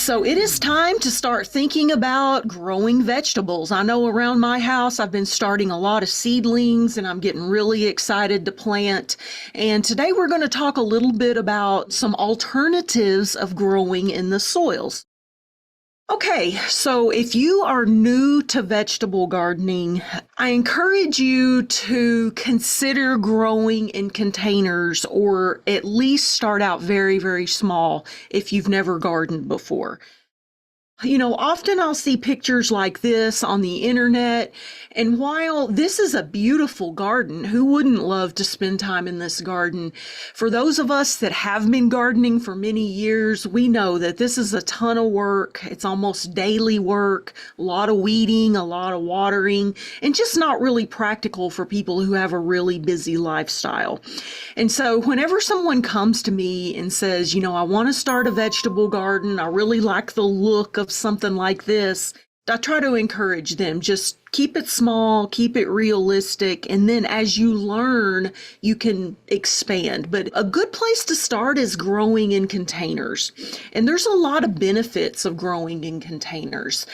So it is time to start thinking about growing vegetables. I know around my house I've been starting a lot of seedlings and I'm getting really excited to plant. And today we're going to talk a little bit about some alternatives of growing in the soils. Okay, so if you are new to vegetable gardening, I encourage you to consider growing in containers or at least start out very, very small if you've never gardened before. Often I'll see pictures like this on the internet, and while this is a beautiful garden, who wouldn't love to spend time in this garden? For those of us that have been gardening for many years, we know that this is a ton of work. It's almost daily work, a lot of weeding, a lot of watering, and just not really practical for people who have a really busy lifestyle. And so whenever someone comes to me and says, I want to start a vegetable garden, I really like the look of something like this, I try to encourage them, just keep it small, keep it realistic, and then as you learn, you can expand. But a good place to start is growing in containers. And there's a lot of benefits of growing in containers.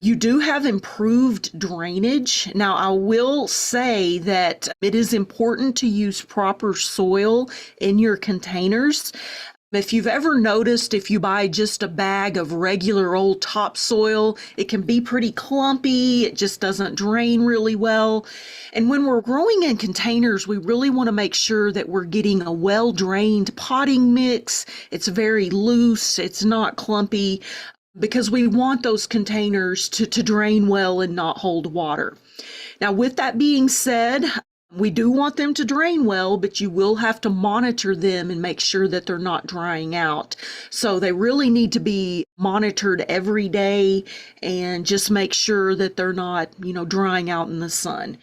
You do have improved drainage. Now, I will say that it is important to use proper soil in your containers. If you've ever noticed, if you buy just a bag of regular old topsoil, it can be pretty clumpy. It just doesn't drain really well. And when we're growing in containers, we really want to make sure that we're getting a well-drained potting mix. It's very loose. It's not clumpy, because we want those containers to drain well and not hold water. Now, with that being said, we do want them to drain well, but you will have to monitor them and make sure that they're not drying out. So they really need to be monitored every day and just make sure that they're not, drying out in the sun.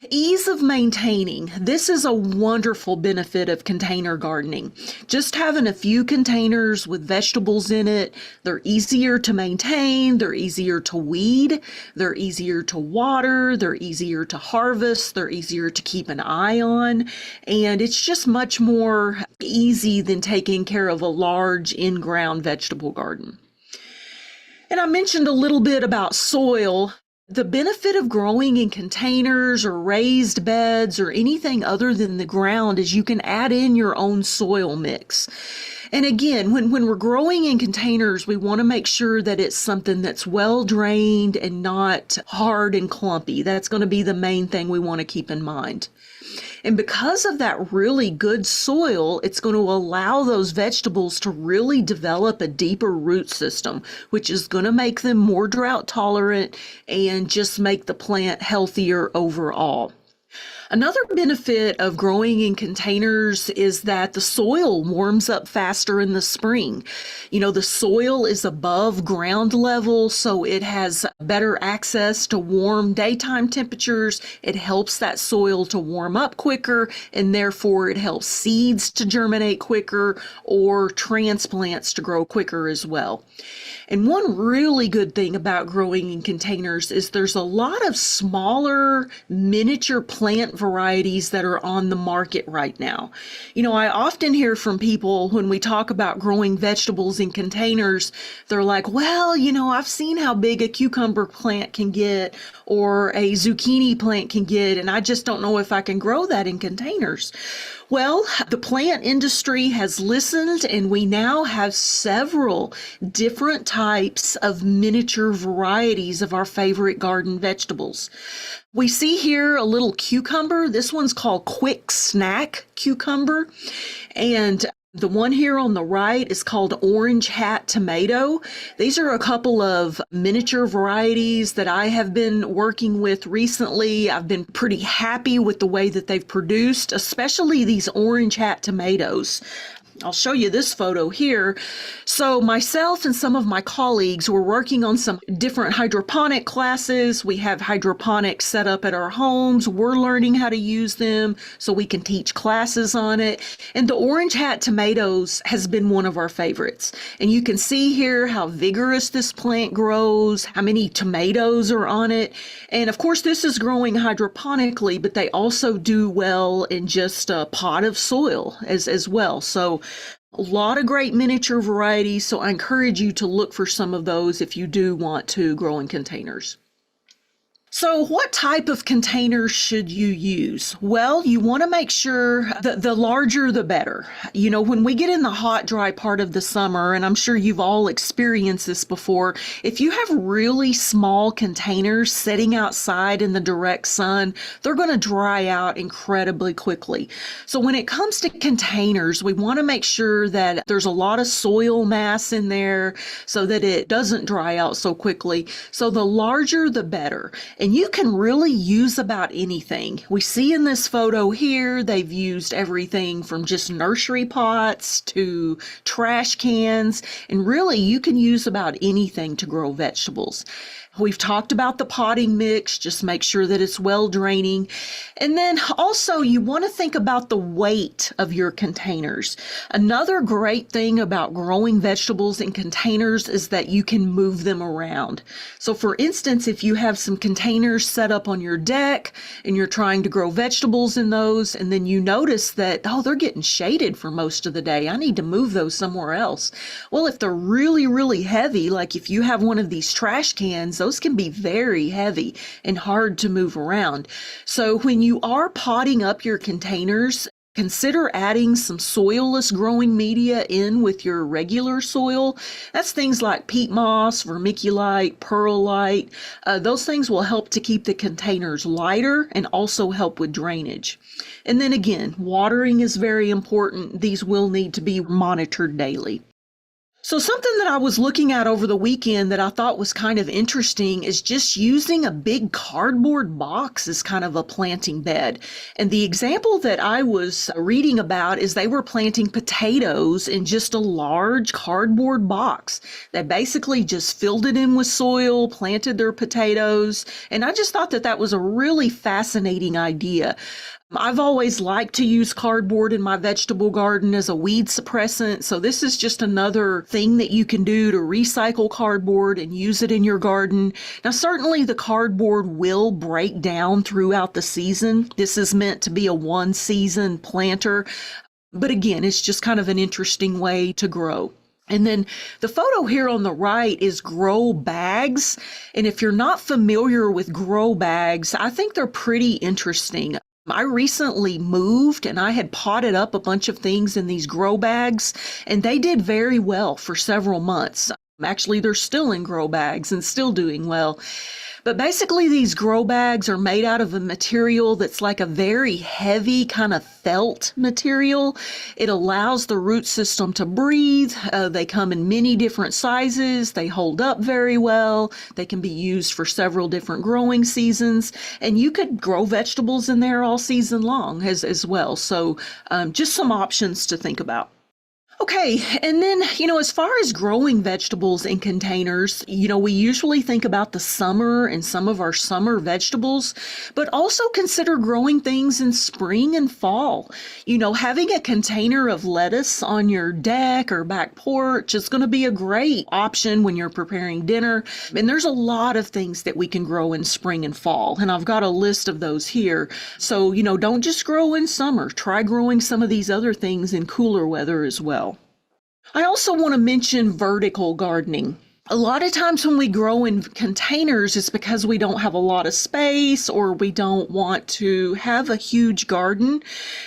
Ease of maintaining. This is a wonderful benefit of container gardening. Just having a few containers with vegetables in it, they're easier to maintain, they're easier to weed, they're easier to water, they're easier to harvest, they're easier to keep an eye on, and it's just much more easy than taking care of a large in-ground vegetable garden. And I mentioned a little bit about soil. The benefit of growing in containers or raised beds or anything other than the ground is you can add in your own soil mix. And again, when we're growing in containers, we want to make sure that it's something that's well drained and not hard and clumpy. That's going to be the main thing we want to keep in mind. And because of that really good soil, it's going to allow those vegetables to really develop a deeper root system, which is going to make them more drought tolerant and just make the plant healthier overall. Another benefit of growing in containers is that the soil warms up faster in the spring. The soil is above ground level, so it has better access to warm daytime temperatures. It helps that soil to warm up quicker, and therefore it helps seeds to germinate quicker or transplants to grow quicker as well. And one really good thing about growing in containers is there's a lot of smaller miniature plant varieties that are on the market right now. I often hear from people when we talk about growing vegetables in containers, they're like, well, I've seen how big a cucumber plant can get or a zucchini plant can get, and I just don't know if I can grow that in containers. Well, the plant industry has listened, and we now have several different types of miniature varieties of our favorite garden vegetables. We see here a little cucumber. This one's called Quick Snack Cucumber, and the one here on the right is called Orange Hat Tomato. These are a couple of miniature varieties that I have been working with recently. I've been pretty happy with the way that they've produced, especially these Orange Hat tomatoes. I'll show you this photo here. So myself and some of my colleagues were working on some different hydroponic classes. We have hydroponics set up at our homes. We're learning how to use them so we can teach classes on it. And the Orange Hat tomatoes has been one of our favorites. And you can see here how vigorous this plant grows, how many tomatoes are on it. And of course, this is growing hydroponically, but they also do well in just a pot of soil as well. So A lot of great miniature varieties, so I encourage you to look for some of those if you do want to grow in containers. So what type of containers should you use? Well, you want to make sure that the larger the better. You know, when we get in the hot, dry part of the summer, and I'm sure you've all experienced this before, if you have really small containers sitting outside in the direct sun, they're going to dry out incredibly quickly. So when it comes to containers, we want to make sure that there's a lot of soil mass in there so that it doesn't dry out so quickly. So the larger the better. And you can really use about anything. We see in this photo here, they've used everything from just nursery pots to trash cans, and really you can use about anything to grow vegetables. We've talked about the potting mix, just make sure that it's well draining. And then also you want to think about the weight of your containers. Another great thing about growing vegetables in containers is that you can move them around. So for instance, if you have some containers set up on your deck and you're trying to grow vegetables in those, and then you notice that, oh, they're getting shaded for most of the day, I need to move those somewhere else. Well, if they're really, really heavy, like if you have one of these trash cans, those can be very heavy and hard to move around. So when you are potting up your containers, consider adding some soilless growing media in with your regular soil. That's things like peat moss, vermiculite, perlite. Those things will help to keep the containers lighter and also help with drainage. And then again, watering is very important. These will need to be monitored daily. So something that I was looking at over the weekend that I thought was kind of interesting is just using a big cardboard box as kind of a planting bed. And the example that I was reading about is they were planting potatoes in just a large cardboard box. They basically just filled it in with soil, planted their potatoes, and I just thought that that was a really fascinating idea. I've always liked to use cardboard in my vegetable garden as a weed suppressant, so this is just another thing that you can do to recycle cardboard and use it in your garden. Now, certainly the cardboard will break down throughout the season. This is meant to be a one-season planter, but again, it's just kind of an interesting way to grow. And then the photo here on the right is grow bags. And if you're not familiar with grow bags, I think they're pretty interesting. I recently moved and I had potted up a bunch of things in these grow bags, and they did very well for several months. Actually, they're still in grow bags and still doing well. But basically, these grow bags are made out of a material that's like a very heavy kind of felt material. It allows the root system to breathe. They come in many different sizes. They hold up very well. They can be used for several different growing seasons. And you could grow vegetables in there all season long as well. So just some options to think about. Okay, and then, as far as growing vegetables in containers, we usually think about the summer and some of our summer vegetables, but also consider growing things in spring and fall. Having a container of lettuce on your deck or back porch is going to be a great option when you're preparing dinner. And there's a lot of things that we can grow in spring and fall, and I've got a list of those here. So, don't just grow in summer. Try growing some of these other things in cooler weather as well. I also want to mention vertical gardening. A lot of times when we grow in containers, it's because we don't have a lot of space or we don't want to have a huge garden.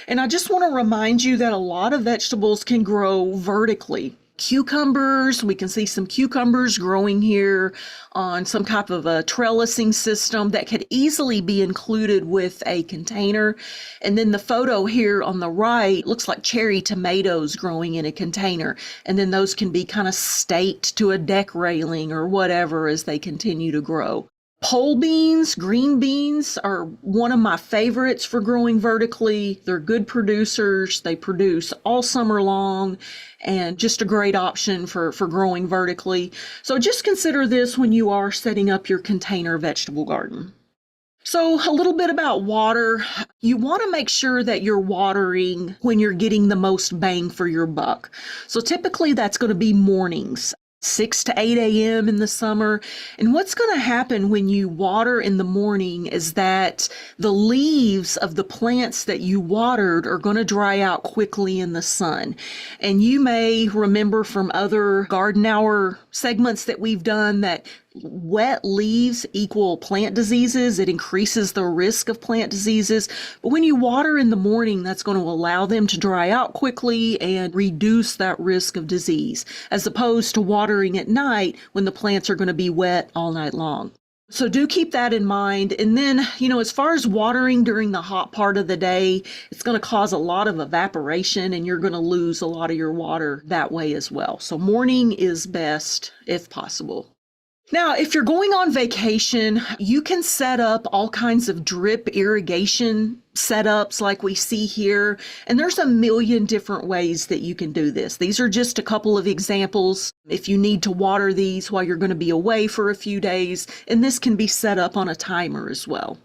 And I just want to remind you that a lot of vegetables can grow vertically. Cucumbers, we can see some cucumbers growing here on some type of a trellising system that could easily be included with a container. And then the photo here on the right looks like cherry tomatoes growing in a container. And then those can be kind of staked to a deck railing or whatever as they continue to grow. Pole beans, green beans are one of my favorites for growing vertically. They're good producers. They produce all summer long and just a great option for growing vertically. So just consider this when you are setting up your container vegetable garden. So a little bit about water. You want to make sure that you're watering when you're getting the most bang for your buck. So typically that's going to be mornings. 6 to 8 a.m. in the summer. And what's going to happen when you water in the morning is that the leaves of the plants that you watered are going to dry out quickly in the sun. And you may remember from other garden hour segments that we've done that wet leaves equal plant diseases. It increases the risk of plant diseases. But when you water in the morning, that's going to allow them to dry out quickly and reduce that risk of disease, as opposed to watering at night when the plants are going to be wet all night long. So do keep that in mind. And then, as far as watering during the hot part of the day, it's going to cause a lot of evaporation and you're going to lose a lot of your water that way as well. So morning is best if possible. Now, if you're going on vacation, you can set up all kinds of drip irrigation setups like we see here, and there's a million different ways that you can do this. These are just a couple of examples if you need to water these while you're going to be away for a few days, and this can be set up on a timer as well.